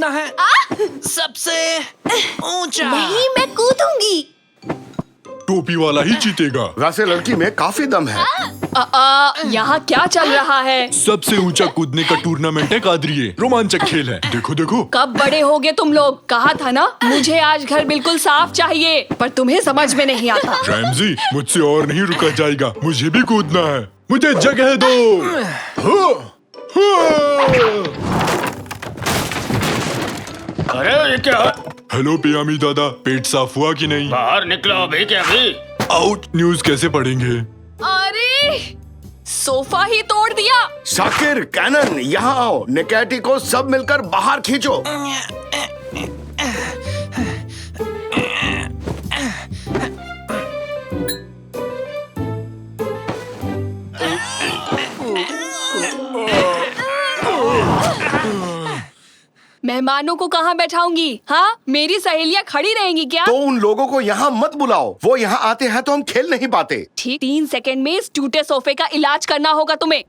कूदना है सबसे ऊंचा। नहीं, मैं कूदूंगी। टोपी वाला ही जीतेगा। वैसे लड़की में काफी दम है। यहाँ क्या चल रहा है? सबसे ऊंचा कूदने का टूर्नामेंट है कादरिए। रोमांचक खेल है। देखो देखो। कब बड़े होगे तुम लोग? कहा था ना मुझे आज घर बिल्कुल साफ चाहिए, पर तुम्हें समझ में नहीं आता। रैमजी, मुझसे और नहीं रुका जाएगा। मुझे भी कूदना है। मुझे जगह दो। अरे ये क्या? हेलो पियामी दादा, पेट साफ हुआ कि नहीं? बाहर निकलो अभी के अभी। आउट। न्यूज़ कैसे पढ़ेंगे? अरे सोफा ही तोड़ दिया। शाकिर, कैनन, यहाँ आओ। निकैटी को सब मिलकर बाहर खींचो। मेहमानों को कहाँ बैठाऊंगी? हाँ, मेरी सहेलियाँ खड़ी रहेंगी क्या? तो उन लोगों को यहाँ मत बुलाओ। वो यहाँ आते हैं तो हम खेल नहीं पाते। ठीक 3 सेकंड में इस टूटे सोफे का इलाज करना होगा तुम्हें।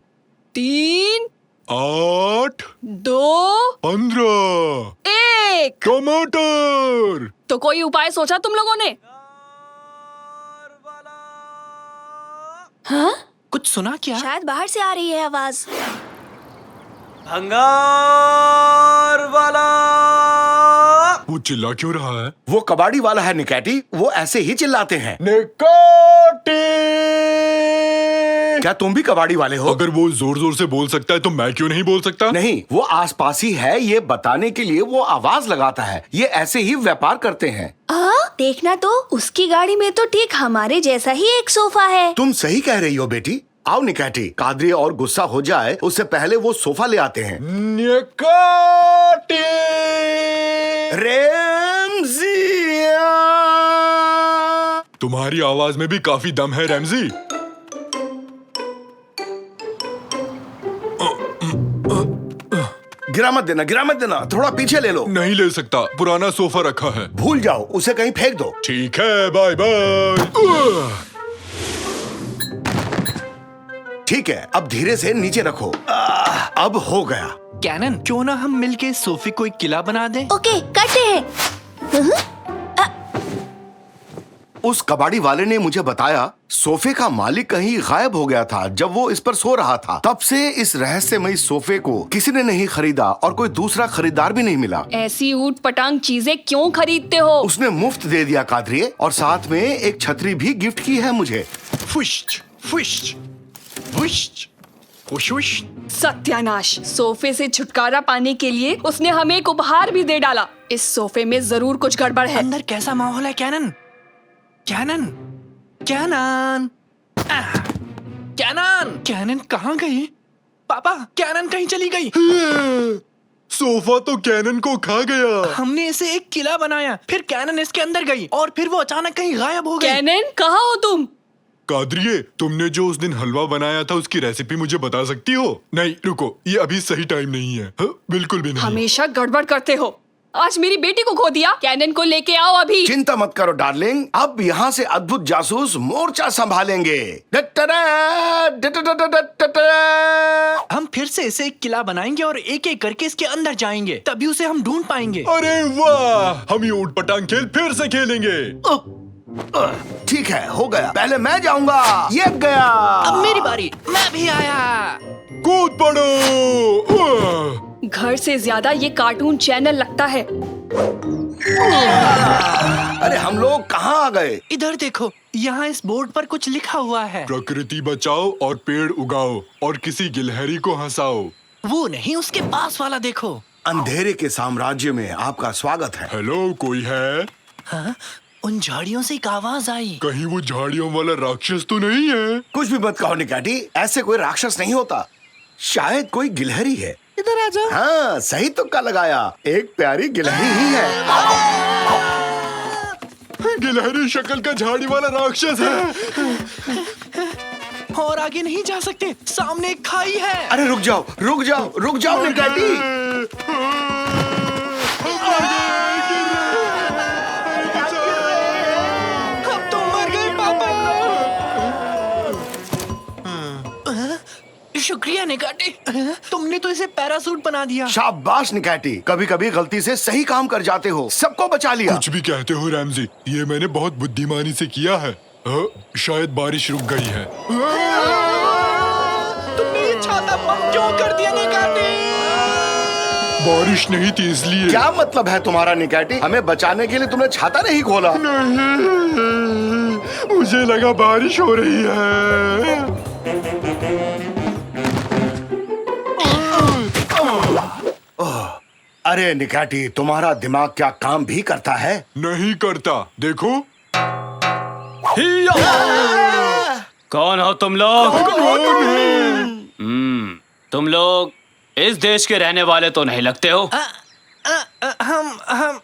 3, 8, 2, 15। 1। टमाटर। तो कोई उपाय सोचा तुम लोगों ने? हाँ? कुछ सुना क्या? शायद बाहर से आ रही है आवाज। भंगार वाला। वो चिल्ला क्यों रहा है? वो कबाड़ी वाला है निकैटी। वो ऐसे ही चिल्लाते हैं। निकाटी। क्या तुम भी कबाड़ी वाले हो? अगर वो जोर जोर से बोल सकता है तो मैं क्यों नहीं बोल सकता? नहीं, वो आसपास ही है। ये बताने के लिए वो आवाज लगाता है। ये ऐसे ही व्यापार करते हैं। देखना तो, उसकी गाड़ी में तो ठीक हमारे जैसा ही एक सोफा है। तुम सही कह रही हो बेटी। आओ निकैटी, कादरी और गुस्सा हो जाए उससे पहले वो सोफा ले आते हैं। निकाटी। रैमजिया। तुम्हारी आवाज में भी काफी दम है रैमजी। गिरा मत देना, गिरा मत देना। थोड़ा पीछे ले लो। नहीं ले सकता, पुराना सोफा रखा है। भूल जाओ, उसे कहीं फेंक दो। ठीक है, बाय बाय। ठीक है, अब धीरे से नीचे रखो। अब हो गया। कैनन, क्यों ना हम मिलके सोफे को एक किला बना दें? ओके, करते हैं। उस कबाड़ी वाले ने मुझे बताया सोफे का मालिक कहीं गायब हो गया था जब वो इस पर सो रहा था। तब से इस रहस्यमयी सोफे को किसी ने नहीं खरीदा और कोई दूसरा खरीदार भी नहीं मिला। ऐसी ऊट पटांग चीजें क्यों खरीदते हो? उसने मुफ्त दे दिया कादरिए, और साथ में एक छतरी भी गिफ्ट की है मुझे। फुश्च, फुश्च, फुश्च, फुश्च। सत्यानाश! सोफे से छुटकारा पाने के लिए उसने हमें एक उपहार भी दे डाला। इस सोफे में जरूर कुछ गड़बड़ है। अंदर कैसा माहौल है Canon? Canon, Canon, Canon, Canon कहाँ गई? पापा, कैनन कहीं चली गई। सोफा तो कैनन को खा गया। हमने इसे एक किला बनाया, फिर कैनन इसके अंदर गई और फिर वो अचानक कहीं गायब हो गई। कैनन, कहाँ हो तुम? कादरिए, तुमने जो उस दिन हलवा बनाया था उसकी रेसिपी मुझे बता सकती हो? नहीं रुको, ये अभी सही टाइम नहीं है। बिल्कुल भी नहीं। हमेशा गड़बड़ करते हो। आज मेरी बेटी को खो दिया। कैनन को लेके आओ अभी। चिंता मत करो डार्लिंग, अब यहाँ से अद्भुत जासूस मोर्चा संभालेंगे। हम फिर से इसे एक किला बनाएंगे और एक एक करके इसके अंदर जाएंगे, तभी उसे हम ढूंढ पाएंगे। अरे वाह, हम ये ऊट पटांग खेल फिर से खेलेंगे। ठीक है, हो गया। पहले मैं जाऊंगा। ये गया। अब मेरी बारी, मैं भी आया। कूद पड़ो। घर से ज्यादा ये कार्टून चैनल लगता है। अरे हम लोग कहाँ आ गए? इधर देखो, यहाँ इस बोर्ड पर कुछ लिखा हुआ है। प्रकृति बचाओ और पेड़ उगाओ और किसी गिलहरी को हंसाओ। वो नहीं, उसके पास वाला देखो। अंधेरे के साम्राज्य में आपका स्वागत है। हेलो, कोई है? हाँ? उन झाड़ियों से एक आवाज आई। कहीं वो झाड़ियों वाला राक्षस तो नहीं है? कुछ भी मत कहो निकैटी, ऐसे कोई राक्षस नहीं होता। शायद कोई गिलहरी है। इधर आ जाओ। हाँ, सही तुक्का लगाया। एक प्यारी गिलहरी ही है। गिलहरी शक्ल का झाड़ी वाला राक्षस है। और आगे नहीं जा सकते, सामने एक खाई है। अरे रुक जाओ, रुक जाओ, रुक जाओ निकैटी। शुक्रिया निकाटी, तुमने तो इसे पैरासूट बना दिया। शाबाश निकैटी, कभी कभी गलती से सही काम कर जाते हो, सबको बचा लिया। कुछ भी कहते हो रैमजी, ये मैंने बहुत बुद्धिमानी से किया है। शायद बारिश रुक गई है। तुमने ये छाता बंद क्यों कर दिया निकाटी? बारिश नहीं थी इसलिए। क्या मतलब है तुम्हारा निकैटी? हमें बचाने के लिए तुमने छाता नहीं खोला? नहीं, मुझे लगा बारिश हो रही है। अरे निकैटी, तुम्हारा दिमाग क्या काम भी करता है? नहीं करता, देखो। कौन हो तुम लोग? तुम लोग इस देश के रहने वाले तो नहीं लगते हो।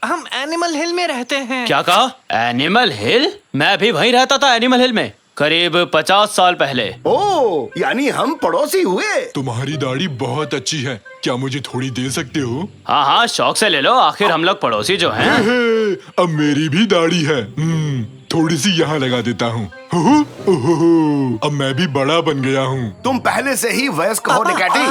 हम एनिमल हिल में रहते हैं। क्या कहा? एनिमल हिल? मैं भी वहीं रहता था एनिमल हिल में, करीब 50 साल पहले। ओ, यानी हम पड़ोसी हुए। तुम्हारी दाढ़ी बहुत अच्छी है, क्या मुझे थोड़ी दे सकते हो? हाँ हाँ, शौक से ले लो, आखिर हम लोग पड़ोसी जो हैं। अब मेरी भी दाढ़ी है। थोड़ी सी यहाँ लगा देता हूँ। अब मैं भी बड़ा बन गया हूँ। तुम पहले से ही वयस्क हो निकैटी।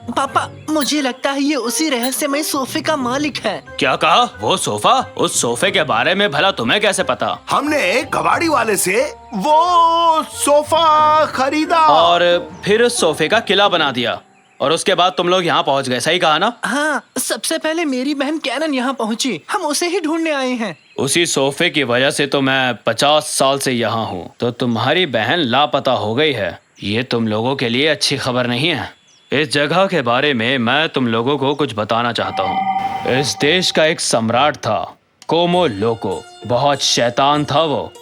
पापा, मुझे लगता है ये उसी रहस्यमय सोफे का मालिक है। क्या कहा? वो सोफा? उस सोफे के बारे में भला तुम्हें कैसे पता? हमने एक कबाड़ी वाले से वो सोफा खरीदा और फिर उस सोफे का किला बना दिया, और उसके बाद तुम लोग यहाँ पहुँच गए, सही कहा ना? हाँ, सबसे पहले मेरी बहन कैनन यहाँ पहुँची, हम उसे ही ढूंढने आए हैं। उसी सोफे की वजह से तो मैं 50 साल से यहाँ हूँ, तो तुम्हारी बहन लापता हो गई है। ये तुम लोगों के लिए अच्छी खबर नहीं है। इस जगह के बारे में मैं तुम लोगों को कुछ बताना चाहता हूँ। इस देश का एक सम्राट था, कोमो लोको। बहुत शैतान था वो,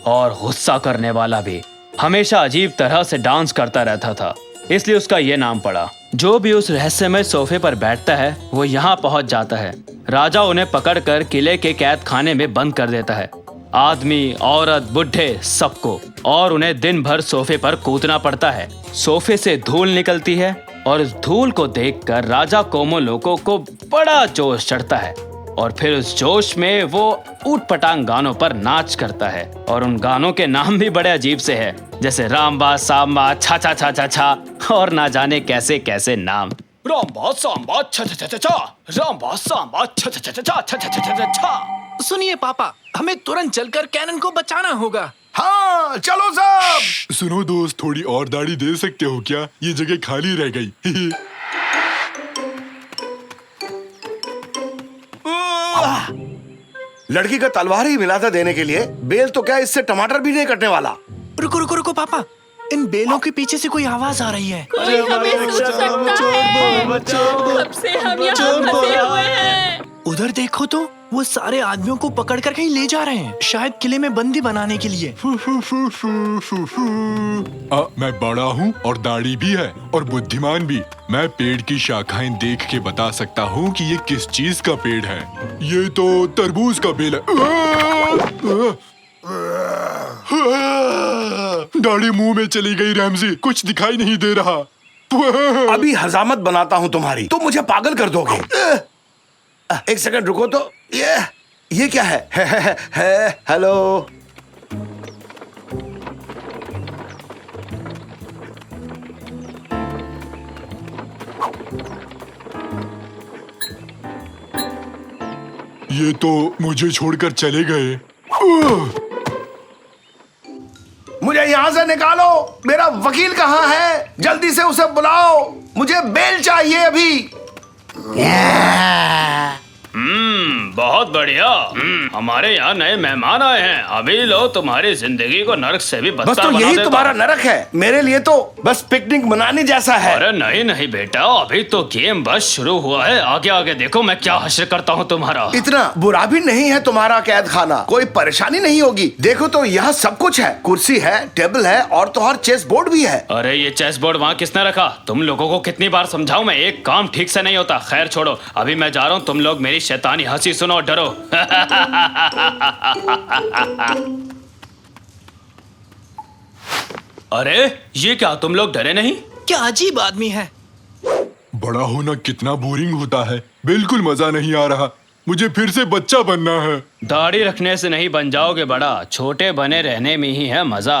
और गुस्सा करने वाला भी। हमेशा अजीब तरह से डांस करता रहता था, इसलिए उसका ये नाम पड़ा। जो भी उस रहस्यमय सोफे पर बैठता है वो यहाँ पहुँच जाता है। राजा उन्हें पकड़कर किले के कैद खाने में बंद कर देता है, आदमी, औरत, बुढ़े, सबको, और उन्हें दिन भर सोफे पर कूदना पड़ता है। सोफे से धूल निकलती है, और उस धूल को देखकर राजा कोमो लोको को बड़ा जोश चढ़ता है, और फिर उस जोश में वो ऊट-पटांग गानों पर नाच करता है। और उन गानों के नाम भी बड़े अजीब से हैं, जैसे रामबा, सांबा, छा छा छा छा छा, और ना जाने कैसे कैसे नाम। रामबा सांबा छा छा छा छा छा, रामबा सांबा छा छा छा छा छा छा छा छा छा। सुनिए पापा, हमें तुरंत चलकर कैनन को बचाना होगा। हाँ, चलो सब। सुनो दोस्त, थोड़ी और दाढ़ी दे सकते हो क्या? ये जगह खाली रह गई। लड़की का तलवार ही मिला था देने के लिए, बेल तो क्या इससे टमाटर भी नहीं कटने वाला। रुको रुको रुको पापा, इन बेलों के पीछे से कोई आवाज आ रही है। कोई हमें सुन सकता है। कब से हम यहाँ फंसे हुए हैं। उधर देखो तो, वो सारे आदमियों को पकड़कर कहीं ले जा रहे हैं, शायद किले में बंदी बनाने के लिए। मैं बड़ा हूँ और दाढ़ी भी है और बुद्धिमान भी। मैं पेड़ की शाखाएं देख के बता सकता हूँ कि ये किस चीज का पेड़ है। ये तो तरबूज का बेल है। दाढ़ी मुंह में चली गई रैमजी, कुछ दिखाई नहीं दे रहा। अभी हजामत बनाता हूँ तुम्हारी, तुम मुझे पागल कर दोगे। एक सेकंड रुको तो, ये क्या है? हेलो। ये तो मुझे छोड़कर चले गए। मुझे यहाँ से निकालो। मेरा वकील कहाँ है? जल्दी से उसे बुलाओ, मुझे बेल चाहिए अभी। बहुत बढ़िया। हमारे यहाँ नए मेहमान आए हैं। अभी लो तुम्हारी जिंदगी को नरक से भी बस बदतर तो बना यही देता तुम्हारा हूँ। नरक है, मेरे लिए तो बस पिकनिक मनाने जैसा है। अरे नहीं नहीं बेटा, अभी तो गेम बस शुरू हुआ है। आगे आगे देखो मैं क्या हश्र करता हूँ तुम्हारा। इतना बुरा भी नहीं है तुम्हारा कैद खाना, कोई परेशानी नहीं होगी। देखो तो यहाँ सब कुछ है, कुर्सी है, टेबल है, और तो और चेस बोर्ड भी है। अरे ये चेस बोर्ड वहाँ किसने रखा? तुम लोगों को कितनी बार समझाऊं मैं, एक काम ठीक से नहीं होता। खैर छोड़ो, अभी मैं जा रहा हूँ। तुम लोग मेरी शैतानी हंसी सुनो और डरो। अरे ये क्या, तुम लोग डरे नहीं? क्या अजीब आदमी है। बड़ा होना कितना बोरिंग होता है, बिल्कुल मजा नहीं आ रहा। मुझे फिर से बच्चा बनना है। दाढ़ी रखने से नहीं बन जाओगे बड़ा, छोटे बने रहने में ही है मजा।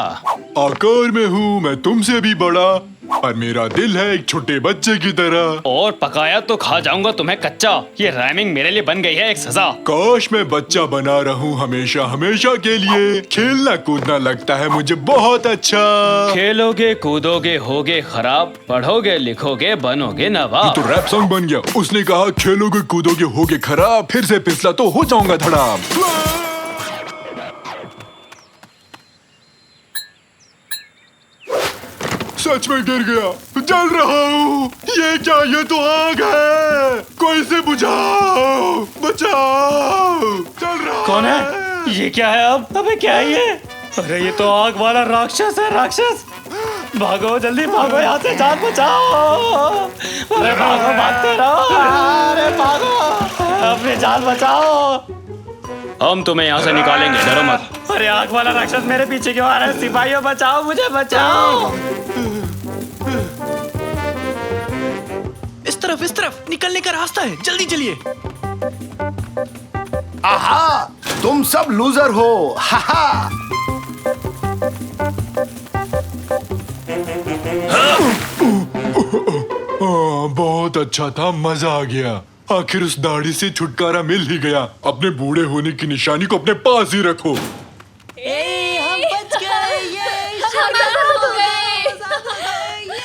आकार में हूँ मैं तुमसे भी बड़ा, और मेरा दिल है एक छोटे बच्चे की तरह। और पकाया तो खा जाऊंगा तुम्हें कच्चा। ये राइमिंग मेरे लिए बन गई है एक सजा। काश मैं बच्चा बना रहूं हमेशा हमेशा के लिए। खेलना कूदना लगता है मुझे बहुत अच्छा। खेलोगे कूदोगे होगे खराब, पढ़ोगे लिखोगे बनोगे नवाब। तो रैप सॉन्ग बन गया। उसने कहा खेलोगे कूदोगे होगे खराब, फिर से फिसला तो हो जाऊंगा धड़ाम। सच में गिर गया, जल रहा हूँ। ये क्या, ये तो आग है। कोई से बुझाओ, बचाओ। चल रहा कौन है? ये क्या है अब? अबे क्या है ये? अरे ये तो आग वाला राक्षस है, राक्षस। भागो जल्दी भागो यहाँ से, जान बचाओ। अरे भागो, भागते रहो। अरे भागो, अपनी जान बचाओ। हम तुम्हें यहाँ से निकालेंगे, डरो मत। अरे आग वाला राक्षस मेरे पीछे क्यों आ रहा है? सिपाहियों बचाओ, मुझे बचाओ। इस तरफ निकलने का रास्ता है, जल्दी चलिए। आहा, तुम सब लूजर हो। हाहा। बहुत अच्छा था, मजा आ गया। आखिर उस दाढ़ी से छुटकारा मिल ही गया। अपने बूढ़े होने की निशानी को अपने पास ही रखो।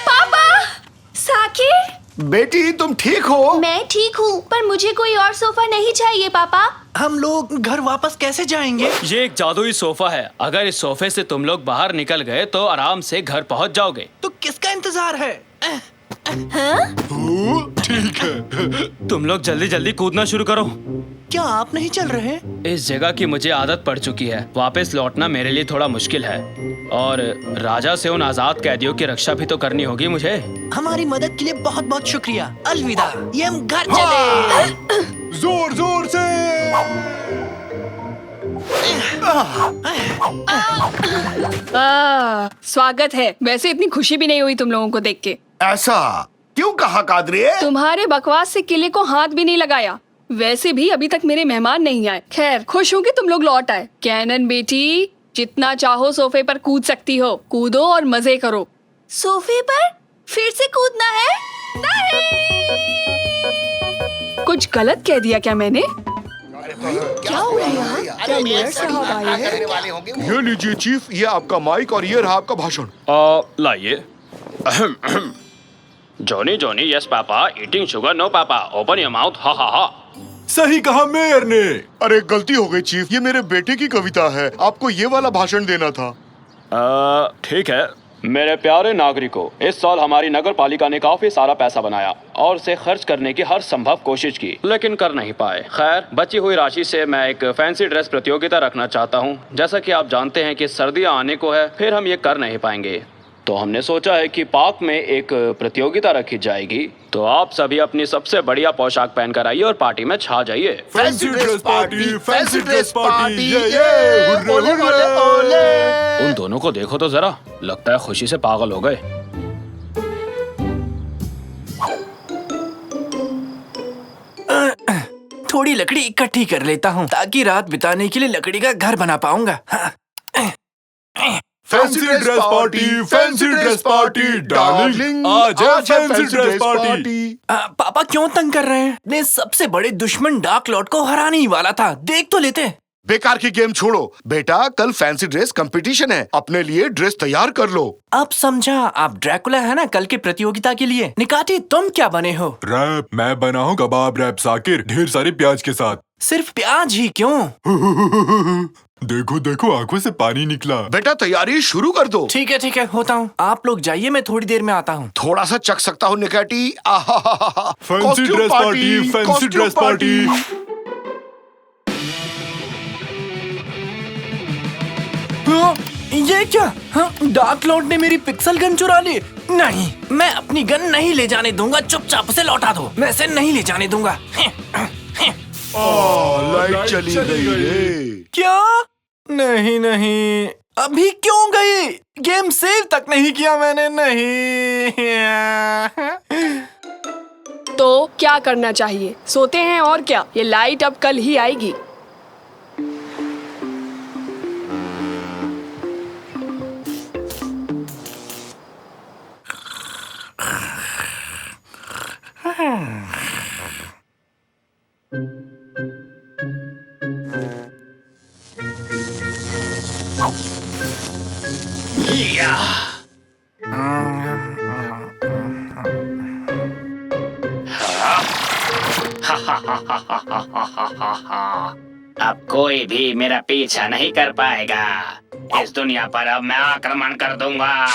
पापा, साकिर, बेटी तुम ठीक हो? मैं ठीक हूँ, पर मुझे कोई और सोफा नहीं चाहिए पापा। हम लोग घर वापस कैसे जाएंगे? ये एक जादुई सोफा है। अगर इस सोफे से तुम लोग बाहर निकल गए तो आराम से घर पहुंच जाओगे। तो किसका इंतजार है? ठीक है। तुम लोग जल्दी जल्दी कूदना शुरू करो। क्या आप नहीं चल रहे? इस जगह की मुझे आदत पड़ चुकी है। वापस लौटना मेरे लिए थोड़ा मुश्किल है। और राजा से उन आजाद कैदियों की रक्षा भी तो करनी होगी मुझे। हमारी मदद के लिए बहुत बहुत शुक्रिया। अलविदा। ये हम घर चले। जोर जोर से। स्वागत है। वैसे इतनी खुशी भी नहीं हुई तुम लोगों को देख के। ऐसा क्यों कहा कादरी? तुम्हारे बकवास से किले को हाथ भी नहीं लगाया। वैसे भी अभी तक मेरे मेहमान नहीं आए। खैर, खुश हूँ कि तुम लोग लौट आए। कैनन बेटी, जितना चाहो सोफे पर कूद सकती हो। कूदो और मजे करो। सोफे पर फिर से कूदना है? नहीं। कुछ गलत कह दिया क्या मैंने? क्या हो गया यहाँ? क्या मेयर साहब आए हैं? ये लीजिए चीफ, ये आपका माइक और ये रहा आपका भाषण। लाइए। Johnny Johnny, yes papa. Eating sugar, no papa. Open your mouth, ha ha हा। सही कहा मेयर ने। अरे गलती हो गई चीफ, ये मेरे बेटे की कविता है। आपको ये वाला भाषण देना था। ठीक है। मेरे प्यारे नागरिकों, इस साल हमारी नगर पालिका ने काफी सारा पैसा बनाया और उसे खर्च करने की हर संभव कोशिश की, लेकिन कर नहीं पाए। खैर, बची हुई राशि से मैं एक फैंसी ड्रेस प्रतियोगिता रखना चाहता हूँ। जैसा कि आप जानते हैं कि सर्दियाँ आने को है, फिर हम ये कर नहीं पाएंगे। तो हमने सोचा है कि पार्क में एक प्रतियोगिता रखी जाएगी। तो आप सभी अपनी सबसे बढ़िया पोशाक पहनकर आइए और पार्टी में छा जाइए। Fancy dress party, fancy dress party, ये हुर्रे हुर्रे। उन दोनों को देखो तो जरा, लगता है खुशी से पागल हो गए। थोड़ी लकड़ी इकट्ठी कर लेता हूँ ताकि रात बिताने के लिए लकड़ी का घर बना पाऊंगा। Fancy dress party, fancy dress party, darling आज है फैंसी ड्रेस पार्टी। पापा क्यों तंग कर रहे हैं? अपने सबसे बड़े दुश्मन डार्क लॉर्ड को हराने ही वाला था। देख तो लेते। बेकार की गेम छोड़ो बेटा, कल फैंसी ड्रेस कंपटीशन है। अपने लिए ड्रेस तैयार कर लो। अब समझा, आप ड्रैकुला है ना कल की प्रतियोगिता के लिए। निकाटी, तुम क्या बने हो? रैप, मैं बना हूँ कबाब रैप साकिर, ढेर सारे प्याज के साथ। सिर्फ प्याज ही क्यों? देखो देखो, आंखों से पानी निकला। बेटा तैयारी शुरू कर दो। ठीक है, होता हूँ। आप लोग जाइए, मैं थोड़ी देर में आता हूँ। थोड़ा सा चख सकता हूँ निकाटी। Fancy dress party, fancy dress party. ये क्या? डार्क लॉर्ड ने मेरी पिक्सल गन चुरा ली। नहीं, मैं अपनी गन नहीं ले जाने दूंगा। चुपचाप उसे लौटा दो। मैं इसे नहीं ले जाने दूंगा। लाइट चली गई रे। क्या? नहीं, अभी क्यों गई? गेम सेव तक नहीं किया मैंने। नहीं। तो क्या करना चाहिए? सोते हैं और क्या? ये लाइट अब कल ही आएगी। या अब कोई भी मेरा पीछा नहीं कर पाएगा। इस दुनिया पर अब मैं आक्रमण कर दूंगा।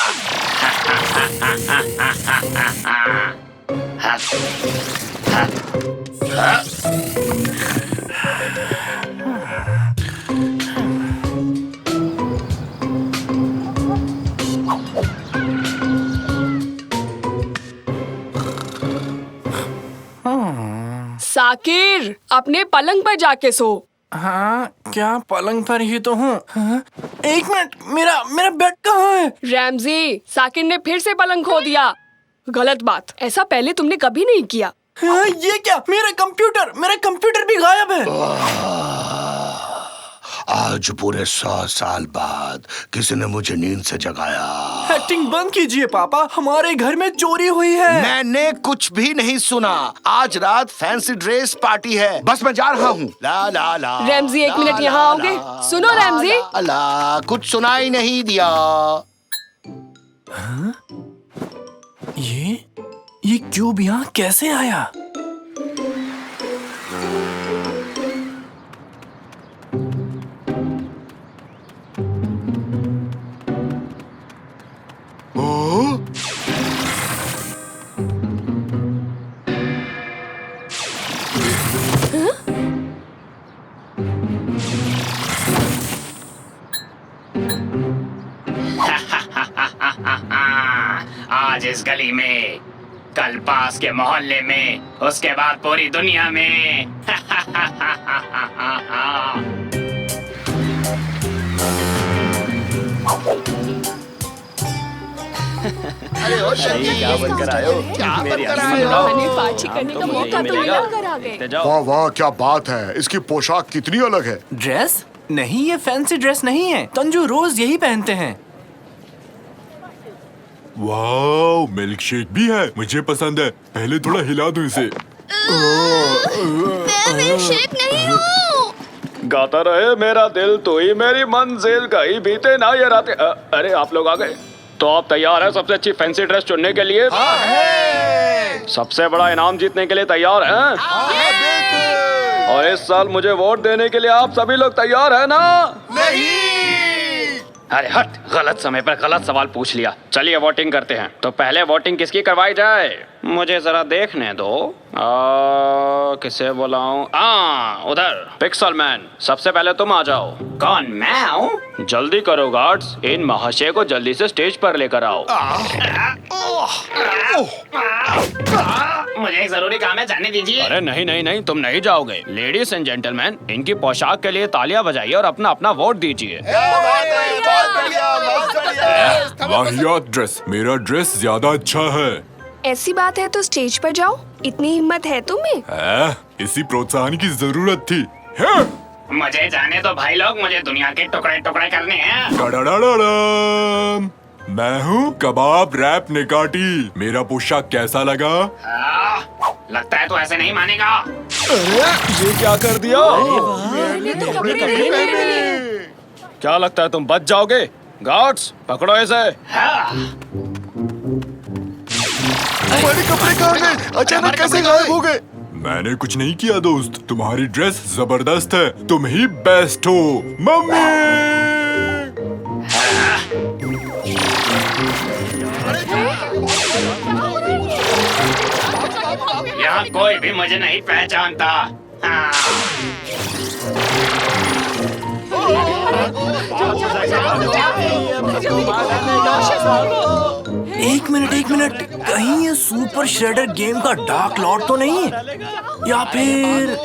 साकिर, अपने पलंग पर जाके सो। हाँ, क्या पलंग पर ही तो हूँ। हाँ? एक मिनट, मेरा मेरा बेड कहाँ है? रैमजी, साकिर ने फिर से पलंग खो दिया। गलत बात, ऐसा पहले तुमने कभी नहीं किया। हाँ, ये क्या? मेरा कंप्यूटर भी गायब है। आज पूरे 100 साल बाद किसी ने मुझे नींद से जगाया। एक्टिंग बंद कीजिए पापा, हमारे घर में चोरी हुई है। मैंने कुछ भी नहीं सुना। आज रात फैंसी ड्रेस पार्टी है, बस मैं जा रहा हूँ। ला ला ला। रैमजी, एक मिनट यहाँ आओगे? सुनो रैमजी। ला, कुछ सुनाई नहीं दिया। हाँ? ये क्यूब यहाँ कैसे आया? आज इस गली में, कल पास के मोहल्ले में, उसके बाद पूरी दुनिया में। अरे ओ शर्मी, क्या बनकर आए हो? क्या बनकर आए हमें हो? पार्टी करने का मौका तो मिला कर आ गए। वाह वाह, क्या बात है। इसकी पोशाक कितनी अलग है। ड्रेस? नहीं, ये फैंसी ड्रेस नहीं है। तंजू रोज यही पहनते हैं। वाह, मिल्क शेक भी है, मुझे पसंद है। पहले थोड़ा हिला दूं इसे। मैं मिल्कशेक नहीं हूँ। गाता रहे मेरा दिल, तो ही मेरी मंजिल, कहीं बीते ना ये रातें। अरे आप लोग आ गए, तो आप तैयार हैं सबसे अच्छी फैंसी ड्रेस चुनने के लिए? सबसे बड़ा इनाम जीतने के लिए तैयार हैं? और इस साल मुझे वोट देने के लिए आप सभी लोग तैयार हैं ना? अरे हट, गलत समय पर गलत सवाल पूछ लिया। चलिए वोटिंग करते हैं। तो पहले वोटिंग किसकी करवाई जाए? मुझे जरा देखने दो। किसे बुलाऊं? उधर पिक्सल मैन, सबसे पहले तुम आ जाओ। कौन, मैं हूँ? जल्दी करो गार्ड्स, इन महाशय को जल्दी से स्टेज पर लेकर आओ। मुझे एक जरूरी काम है, जाने दीजिए। अरे नहीं नहीं नहीं, तुम नहीं जाओगे। लेडीज एंड जेंटलमैन, इनकी पोशाक के लिए तालियां बजाइए और अपना अपना वोट दीजिए। वाहियात ड्रेस, मेरा ड्रेस ज्यादा अच्छा है। ऐसी बात है तो स्टेज पर जाओ। इतनी हिम्मत है तुम्हें? इसी प्रोत्साहन की जरूरत थी। मुझे जाने दो भाई लोग, मुझे दुनिया के टुकड़े टुकड़े करने हैं। डडडडडम। मैं हूँ कबाब रैप निकाटी। मेरा पोशाक कैसा लगा? लगता है तो ऐसे नहीं मानेगा। ये क्या कर दिया? क्या लगता है तुम बच जाओगे? गार्ड्स, पकड़ो इसे। हमारे कपड़े कहाँ गए? अचानक कैसे गायब हो गए? मैंने कुछ नहीं किया दोस्त, तुम्हारी ड्रेस जबरदस्त है, तुम ही बेस्ट हो। मम्मी! यहाँ कोई भी मुझे नहीं पहचानता। एक मिनट, कहीं ये सुपर श्रेडर गेम का डार्क लॉर्ड तो नहीं? या फिर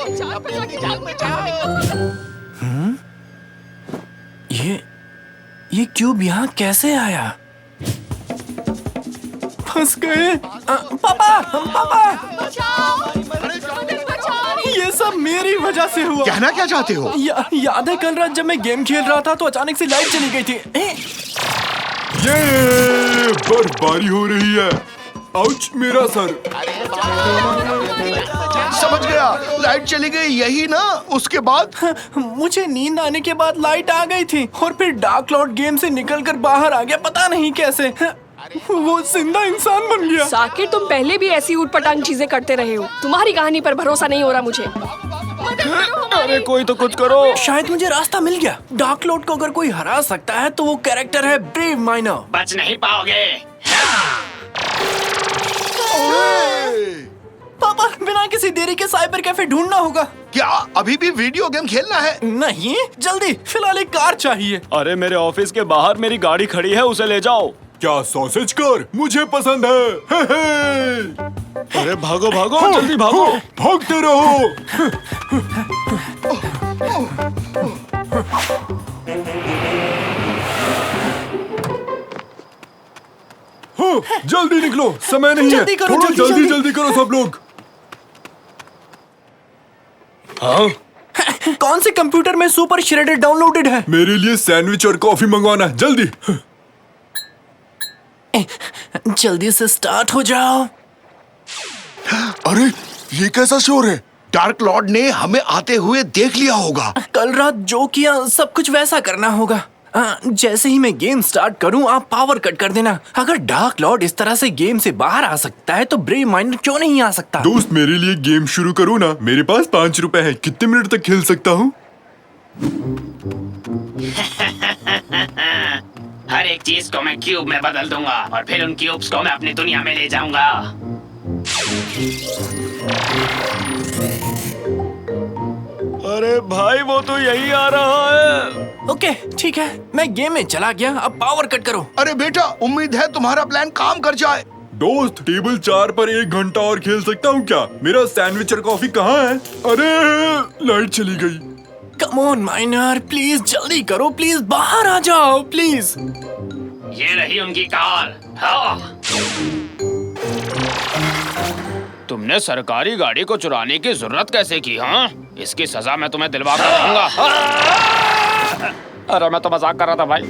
ये क्यूब यहाँ कैसे आया? फंस गए। पापा! ये सब मेरी वजह से हुआ। कहना क्या चाहते हो? याद है कल रात जब मैं गेम खेल रहा था तो अचानक से लाइट चली गई थी। ये बर्फबारी हो रही है। आउच, मेरा सर। समझ गया, लाइट चली गई, यही ना? उसके बाद मुझे नींद आने के बाद लाइट आ गई थी और फिर डार्क लॉर्ड गेम से निकलकर बाहर आ गया, पता नहीं कैसे। वो जिंदा इंसान बन गया। साकिर, तुम पहले भी ऐसी ऊटपटांग चीजें करते रहे हो। तुम्हारी कहानी पर भरोसा नहीं हो रहा मुझे। अरे कोई तो कुछ करो। शायद मुझे रास्ता मिल गया। डार्क लॉर्ड को अगर कोई हरा सकता है तो वो कैरेक्टर है ब्रेव माइनर। बच नहीं पाओगे। पापा, बिना किसी देरी के साइबर कैफे ढूंढना होगा। क्या अभी भी वीडियो गेम खेलना है? नहीं, जल्दी, फिलहाल एक कार चाहिए। अरे मेरे ऑफिस के बाहर मेरी गाड़ी खड़ी है, उसे ले जाओ। क्या सॉसेज कार? मुझे पसंद है। हे हे। अरे भागो भागो, जल्दी भागो। भागते रहो। हाँ, जल्दी निकलो, समय नहीं है। जल्दी करो, थोड़ा जल्दी, जल्दी जल्दी। जल्दी करो सब लोग। हाँ? कौन से कंप्यूटर में सुपर श्रेडर डाउनलोडेड है? मेरे लिए सैंडविच और कॉफी मंगवाना है, जल्दी। जल्दी से स्टार्ट हो जाओ। अरे ये कैसा शोर है? डार्क लॉर्ड ने हमें आते हुए देख लिया होगा। कल रात जो किया सब कुछ वैसा करना होगा। जैसे ही मैं गेम स्टार्ट करूं, आप पावर कट कर देना। अगर डार्क लॉर्ड इस तरह से गेम से बाहर आ सकता है तो ब्रेव माइनर क्यों नहीं आ सकता? दोस्त, मेरे लिए गेम शुरू करो ना। मेरे पास 5 रुपए है। कितने मिनट तक खेल सकता हूँ? हर एक चीज को मैं क्यूब में बदल दूंगा और फिर उन क्यूब्स को मैं अपनी दुनिया में ले जाऊंगा। अरे भाई, वो तो यही आ रहा है। ओके, ठीक है, मैं गेम में चला गया। अब पावर कट करो। अरे बेटा, उम्मीद है तुम्हारा प्लान काम कर जाए। दोस्त, टेबल 4 पर 1 घंटा और खेल सकता हूँ क्या? मेरा सैंडविच और कॉफी कहाँ है? अरे लाइट चली गई। कम ऑन माइनर, प्लीज जल्दी करो, प्लीज बाहर आ जाओ, प्लीज। ये रही उनकी कार। हाँ। तुमने सरकारी गाड़ी को चुराने की जरूरत कैसे की? हाँ, इसकी सजा मैं तुम्हें दिलवा कर दूंगा। अरे मैं तो मजाक कर रहा था भाई।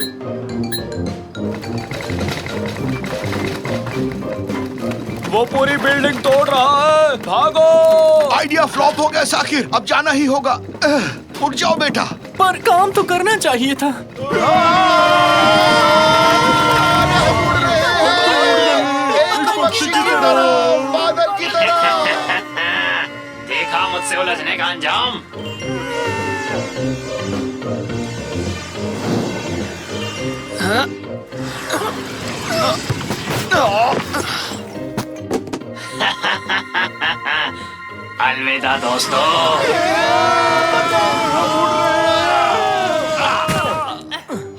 वो पूरी बिल्डिंग तोड़ रहा है, भागो। आइडिया फ्लॉप हो गया साकिर, अब जाना ही होगा। उठ जाओ बेटा। पर काम तो करना चाहिए था। बादल की तरह। देखा मुझसे उलझने का अंजाम। अलविदा दोस्तों।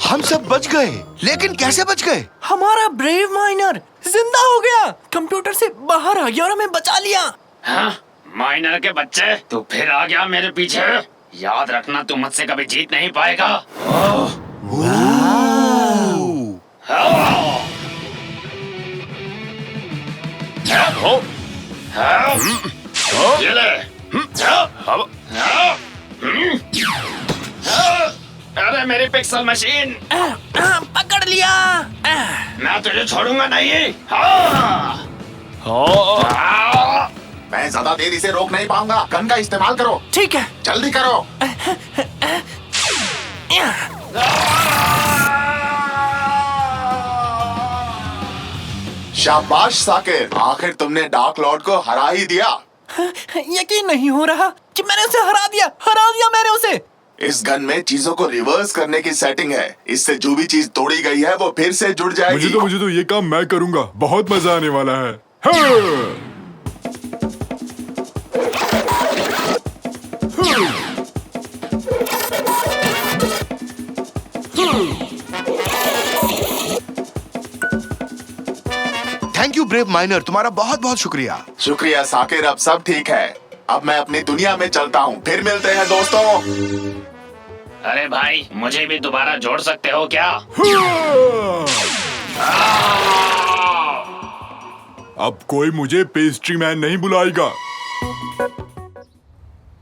हम सब बच गए, लेकिन कैसे बच गए? हमारा ब्रेव माइनर जिंदा हो गया, कंप्यूटर से बाहर आ गया और हमें बचा लिया। हाँ? माइनर के बच्चे, तू फिर आ गया मेरे पीछे। याद रखना, तू मुझसे कभी जीत नहीं पाएगा। ये ले। अरे मेरी पिक्सल मशीन, पकड़ लिया। मैं तुझे छोड़ूंगा नहीं। हाँ। मैं ज्यादा देर इसे रोक नहीं पाऊंगा। गन का इस्तेमाल करो। ठीक है। जल्दी करो। शाबाश साकिर, आखिर तुमने डार्क लॉर्ड को हरा ही दिया। यकीन नहीं हो रहा कि मैंने उसे हरा दिया मैंने उसे। इस गन में चीजों को रिवर्स करने की सेटिंग है। इससे जो भी चीज तोड़ी गई है वो फिर से जुड़ जाएगी। मुझे तो ये काम मैं करूंगा। बहुत मजा आने वाला है। हाँ! थैंक यू ब्रेव माइनर, तुम्हारा बहुत बहुत शुक्रिया। शुक्रिया साकिर, अब सब ठीक है। अब मैं अपनी दुनिया में चलता हूँ। फिर मिलते हैं दोस्तों। अरे भाई, मुझे भी दोबारा जोड़ सकते हो क्या? अब कोई मुझे पेस्ट्री मैन नहीं बुलाएगा।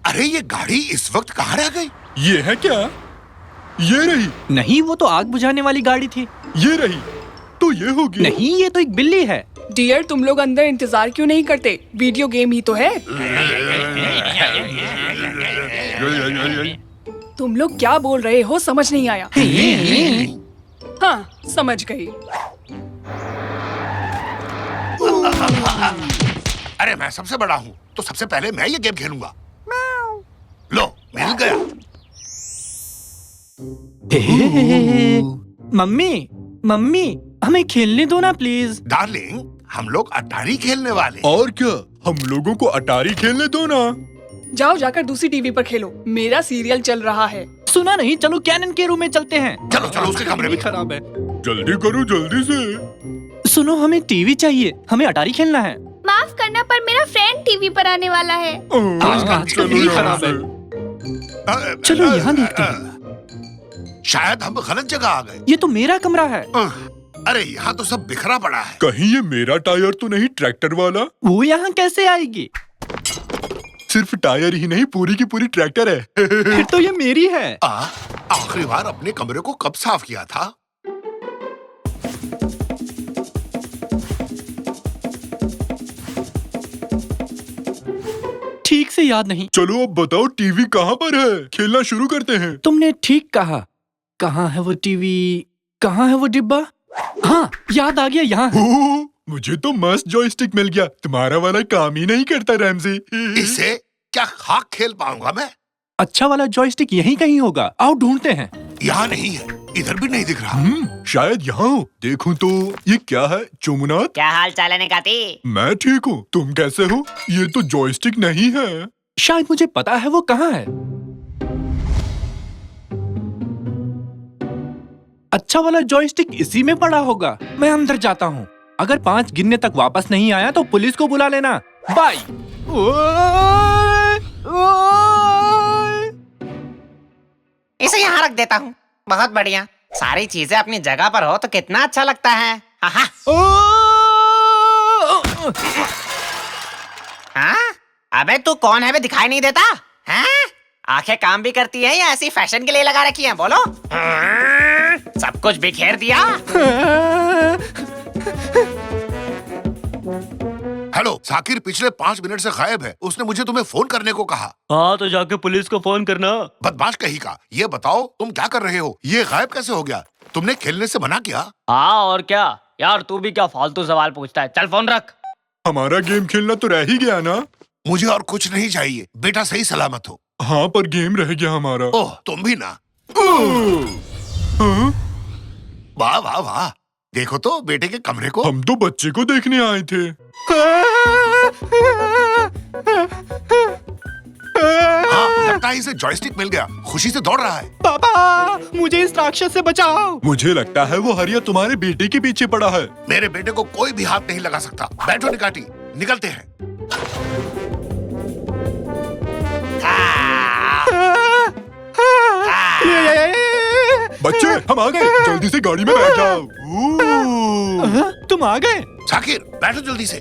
अरे ये गाड़ी इस वक्त कहाँ रह गई? ये है क्या? ये रही। नहीं, वो तो आग बुझाने वाली गाड़ी थी। ये रही तो ये होगी। नहीं, ये तो एक बिल्ली है। डियर, तुम लोग अंदर इंतजार क्यों नहीं करते? वीडियो गेम ही तो है। तुम लोग क्या बोल रहे हो समझ नहीं आया। हाँ समझ गई। अरे मैं सबसे बड़ा हूँ तो सबसे पहले मैं ये गेम खेलूंगा। लो मिल गया। मम्मी मम्मी हमें खेलने दो ना प्लीज। डार्लिंग हम लोग अटारी खेलने वाले। और क्या, हम लोगों को अटारी खेलने दो ना। जाओ जाकर दूसरी टीवी पर खेलो, मेरा सीरियल चल रहा है। सुना नहीं, चलो कैनन के रूम में चलते हैं। चलो चलो उसके कमरे में। खराब है। जल्दी करो जल्दी से। सुनो हमें टीवी चाहिए, हमें अटारी खेलना है। माफ करना पर मेरा फ्रेंड टीवी पर आने वाला है। चलो टीवी यहाँ खराब से। है। चलो यहाँ देखते हैं। शायद हम गलत जगह आ गए। ये तो मेरा कमरा है। अरे यहाँ तो सब बिखरा पड़ा है। कहीं ये मेरा टायर तो नहीं ट्रैक्टर वाला? वो यहाँ कैसे आएगी? सिर्फ टायर ही नहीं, पूरी की पूरी ट्रैक्टर है। फिर तो ये मेरी है। आखिरी बार अपने कमरे को कब साफ किया था? ठीक से याद नहीं। चलो अब बताओ टीवी कहाँ पर है, खेलना शुरू करते हैं। तुमने ठीक कहा। कहाँ है वो टीवी? कहाँ है वो डिब्बा? हाँ याद आ गया, यहाँ है। ओह, मुझे तो मस्त जॉयस्टिक मिल गया। तुम्हारा वाला काम ही नहीं करता रैमजी। इससे क्या खाक खेल पाऊंगा मैं? अच्छा वाला जॉयस्टिक यहीं कहीं होगा, आओ ढूंढते हैं। यहाँ नहीं है, इधर भी नहीं दिख रहा। शायद यहाँ हो। देखूं तो ये क्या है? चुमनाथ, क्या हाल चाल है निकाती? मैं ठीक हूँ, तुम कैसे हो? ये तो जॉयस्टिक नहीं है। शायद मुझे पता है वो कहाँ है। अच्छा वाला जॉयस्टिक इसी में पड़ा होगा। मैं अंदर जाता हूँ। अगर 5 गिनने तक वापस नहीं आया तो पुलिस को बुला लेना। बाय। इसे यहाँ रख देता हूँ। बहुत बढ़िया, सारी चीजें अपनी जगह पर हो तो कितना अच्छा लगता है। हाँ अबे तू कौन है बे, दिखाई नहीं देता? हैं? आंखें काम भी करती है या ऐसी फैशन के लिए लगा रखी हैं? बोलो। सब कुछ बिखेर दिया। हेलो साकिर, पिछले 5 मिनट से गायब है। उसने मुझे तुम्हें फोन करने को कहा। हाँ तो जाके पुलिस को फोन करना। बदमाश कहीं का। ये बताओ तुम क्या कर रहे हो? ये गायब कैसे हो गया? तुमने खेलने से मना किया? हाँ और क्या यार, तू भी क्या फालतू सवाल पूछता है। चल फोन रख। हमारा गेम खेलना तो रह ही गया ना। मुझे और कुछ नहीं चाहिए, बेटा सही सलामत हो। हाँ पर गेम रह गया हमारा। ओह तुम भी ना। हाँ? वाह वाह वाह, देखो तो बेटे के कमरे को। हम तो बच्चे को देखने आए थे। हाँ, लगता है इसे जॉयस्टिक मिल गया। खुशी से दौड़ रहा है। पापा मुझे इस राक्षस से बचाओ। मुझे लगता है वो हरिया तुम्हारे बेटे के पीछे पड़ा है। मेरे बेटे को कोई भी हाथ नहीं लगा सकता। बैठो निकाटी, निकलते हैं। बच्चे हम आ गए, जल्दी से गाड़ी में बैठ जाओ। तुम आ गए? साकिर बैठो जल्दी से।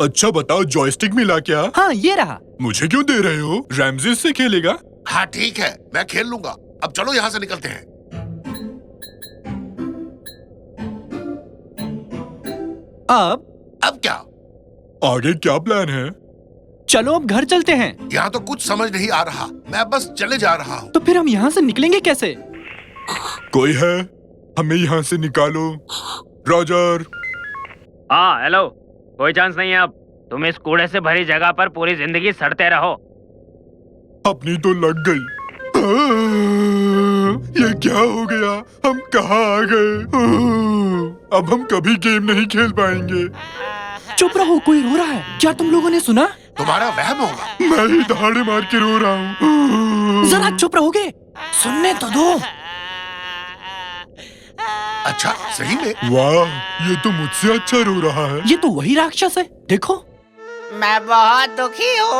अच्छा बताओ, जॉयस्टिक मिला क्या? हाँ ये रहा। मुझे क्यों दे रहे हो? रैमजी से खेलेगा। हाँ ठीक है, मैं खेल लूंगा। अब चलो यहाँ से निकलते हैं। अब क्या? आगे क्या प्लान है? चलो अब घर चलते हैं। यहाँ तो कुछ समझ नहीं आ रहा। मैं बस चले जा रहा हूँ। तो फिर हम यहाँ से निकलेंगे कैसे? कोई है? हमें यहाँ से निकालो। रॉजर। हाँ हेलो, कोई चांस नहीं है अब। तुम इस कूड़े से भरी जगह पर पूरी जिंदगी सड़ते रहो। अपनी तो लग गई। ये क्या हो गया? हम कहाँ आ गए? अब हम कभी गेम नहीं खेल पाएंगे। चुप रहो, कोई रो रहा है। क्या तुम लोगों ने सुना? तुम्हारा वहम होगा। मैं ही दहाड़े मार के रो रहा हूँ। जरा चुप रहोगे? सुनने तो दो। अच्छा सही में? वाह, ये तो मुझसे अच्छा रो रहा है। ये तो वही राक्षस है, देखो। मैं बहुत दुखी हूँ।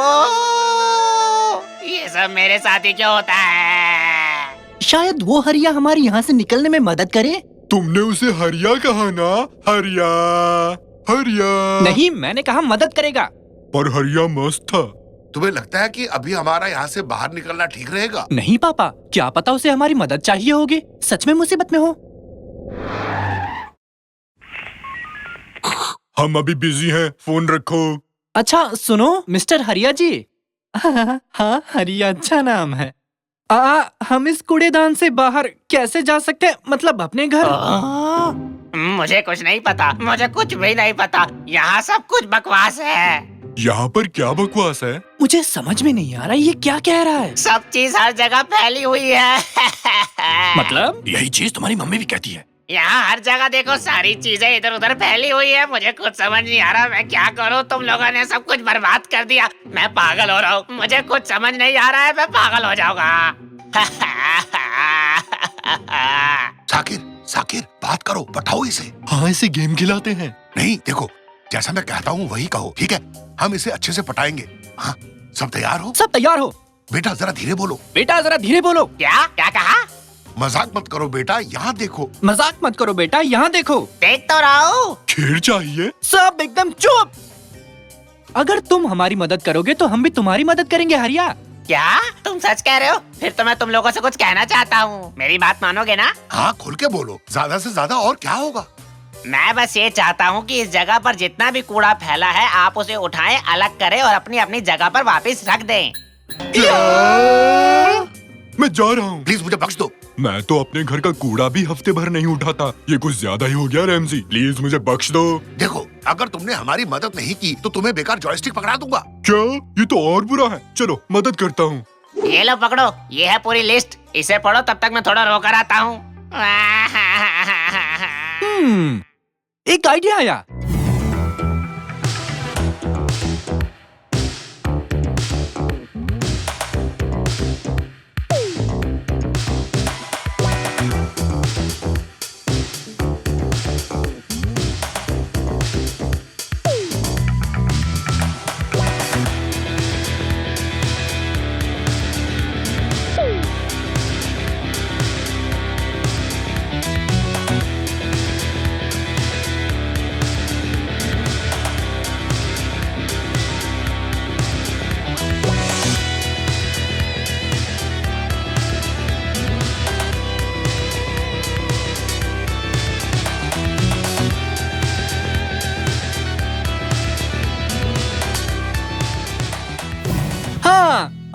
ये सब मेरे साथ ही क्यों होता है? शायद वो हरिया हमारी यहाँ से निकलने में मदद करे। तुमने उसे हरिया कहा ना? हरिया हरिया। नहीं, मैंने कहा मदद करेगा। पर हरिया मस्त था। तुम्हें लगता है कि अभी हमारा यहाँ से बाहर निकलना ठीक रहेगा? नहीं पापा, क्या पता उसे हमारी मदद चाहिए होगी। सच में मुसीबत में हो। हम अभी बिजी हैं, फोन रखो। अच्छा सुनो मिस्टर हरिया जी। हाँ हरिया अच्छा नाम है। हम इस कूड़ेदान से बाहर कैसे जा सकते हैं, मतलब अपने घर? मुझे कुछ नहीं पता, मुझे कुछ भी नहीं पता। यहाँ सब कुछ बकवास है। यहाँ पर क्या बकवास है? मुझे समझ में नहीं आ रहा ये क्या कह रहा है। सब चीज हर जगह फैली हुई है। मतलब? यही चीज तुम्हारी मम्मी भी कहती है। यहाँ हर जगह देखो, सारी चीजें इधर उधर फैली हुई है। मुझे कुछ समझ नहीं आ रहा, मैं क्या करूँ? तुम लोगों ने सब कुछ बर्बाद कर दिया। मैं पागल हो रहा हूँ, मुझे कुछ समझ नहीं आ रहा है, मैं पागल हो जाऊंगा। साकिर बात करो, बताओ इसे। हाँ, इसे गेम खिलाते हैं। नहीं देखो, जैसा मैं कहता हूँ वही कहो, ठीक है? हम इसे अच्छे से पटाएंगे। हाँ, सब तैयार हो? सब तैयार हो। बेटा जरा धीरे बोलो। बेटा जरा धीरे बोलो। क्या क्या कहा? मजाक मत करो बेटा, यहाँ देखो। मजाक मत करो बेटा, यहाँ देखो। देख तो रहा हूँ। खीर चाहिए? सब एकदम चुप। अगर तुम हमारी मदद करोगे तो हम भी तुम्हारी मदद करेंगे हरिया। क्या तुम सच कह रहे हो? फिर तो मैं तुम लोगों से कुछ कहना चाहता हूँ, मेरी बात मानोगे ना? हाँ खुल के बोलो, ज्यादा से ज्यादा और क्या होगा? मैं बस ये चाहता हूँ कि इस जगह पर जितना भी कूड़ा फैला है आप उसे उठाएं, अलग करें और अपनी अपनी जगह पर वापस रख दें। मैं जा रहा हूँ। प्लीज मुझे बख्श दो। मैं तो अपने घर का कूड़ा भी हफ्ते भर नहीं उठाता। ये कुछ ज्यादा ही हो गया रैमजी, प्लीज मुझे बख्श दो। देखो, अगर तुमने हमारी मदद नहीं की तो तुम्हें बेकार जॉयस्टिक पकड़ा दूंगा। क्या? ये तो और बुरा है। चलो मदद करता हूँ। ये लो पकड़ो, ये है पूरी लिस्ट, इसे पढ़ो, तब तक मैं थोड़ा रोकर आता हूँ। एक आइडिया आया।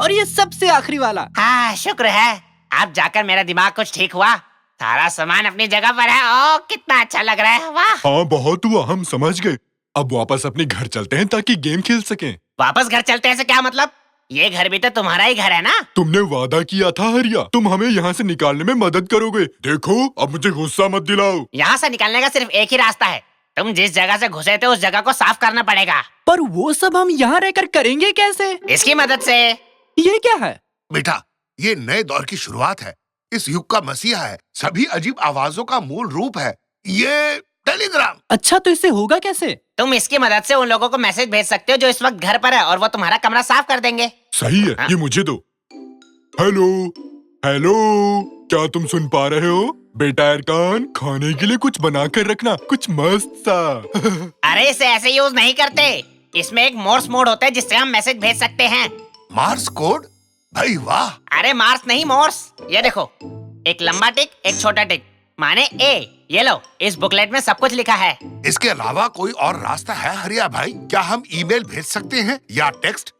और ये सबसे आखिरी वाला। हाँ शुक्र है, अब जाकर मेरा दिमाग कुछ ठीक हुआ। सारा सामान अपनी जगह पर है। ओ कितना अच्छा लग रहा है, वाह। हाँ बहुत हुआ, हम समझ गए। अब वापस अपने घर चलते हैं ताकि गेम खेल सकें। वापस घर चलते हैं से क्या मतलब? ये घर भी तो तुम्हारा ही घर है ना? तुमने वादा किया था हरिया, तुम हमें यहाँ से निकालने में मदद करोगे। देखो अब मुझे गुस्सा मत दिलाओ। यहाँ से निकलने का सिर्फ एक ही रास्ता है, तुम जिस जगह से घुसे थे उस जगह को साफ करना पड़ेगा। पर वो सब हम यहाँ रहकर करेंगे कैसे? इसकी मदद से। ये क्या है? बेटा, ये नए दौर की शुरुआत है, इस युग का मसीहा है, सभी अजीब आवाजों का मूल रूप है ये टेलीग्राम। अच्छा तो इससे होगा कैसे? तुम इसकी मदद से उन लोगों को मैसेज भेज सकते हो जो इस वक्त घर पर है, और वो तुम्हारा कमरा साफ कर देंगे। सही है, ये मुझे दो। हेलो हेलो, क्या तुम सुन पा रहे हो? बेटा अरकान, खाने के लिए कुछ बना कर रखना, कुछ मस्त सा। अरे इसे ऐसे यूज नहीं करते, इसमें एक मोर्स मोड होता है जिससे हम मैसेज भेज सकते हैं। Mars code? भाई वाह। अरे मार्स नहीं, मोर्स। ये देखो, एक लंबा टिक, एक छोटा टिक, माने ए। ये लो, इस बुकलेट में सब कुछ लिखा है। इसके अलावा कोई और रास्ता है हरिया भाई? क्या हम ईमेल भेज सकते हैं या टेक्स्ट?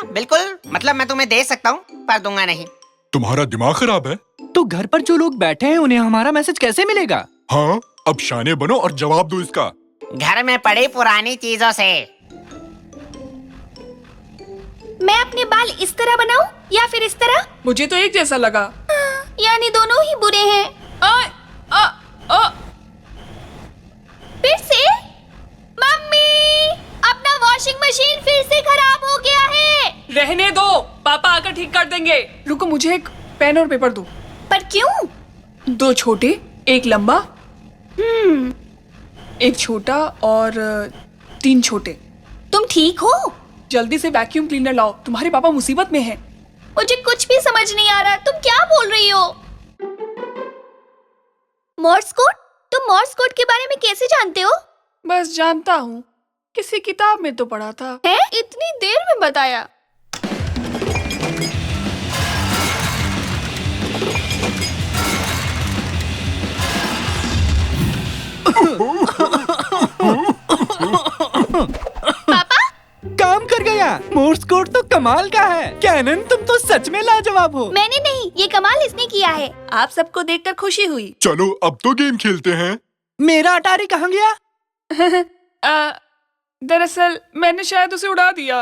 बिल्कुल, मतलब मैं तुम्हें दे सकता हूँ पर दूंगा नहीं। तुम्हारा दिमाग खराब है? तो घर पर जो लोग बैठे हैं उन्हें हमारा मैसेज कैसे मिलेगा? हाँ, अब शाने बनो और जवाब दो इसका। घर में पड़ी पुरानी चीजों से। मैं अपने बाल इस तरह बनाऊं या फिर इस तरह? मुझे तो एक जैसा लगा। यानी दोनों ही बुरे हैं। फिर से? मम्मी, अपना वॉशिंग मशीन फिर से खराब हो गया है। रहने दो, पापा आकर ठीक कर देंगे। रुको, मुझे एक पेन और पेपर दो। पर क्यों? 2 छोटे, एक लंबा, एक छोटा और 3 छोटे। तुम ठीक हो? जल्दी से वैक्यूम क्लीनर लाओ, तुम्हारे पापा मुसीबत में हैं। मुझे कुछ भी समझ नहीं आ रहा, तुम क्या बोल रही हो? Morse code? तुम मोर्स कोड के बारे में कैसे जानते हो? बस जानता हूँ, किसी किताब में तो पढ़ा था। है? इतनी देर में बताया। मोर्स कोड तो कमाल का है। कैनन, तुम तो सच में लाजवाब हो। मैंने नहीं, ये कमाल इसने किया है। आप सबको देखकर खुशी हुई। चलो अब तो गेम खेलते हैं। मेरा अटारी कहाँ गया? दरअसल मैंने शायद उसे उड़ा दिया।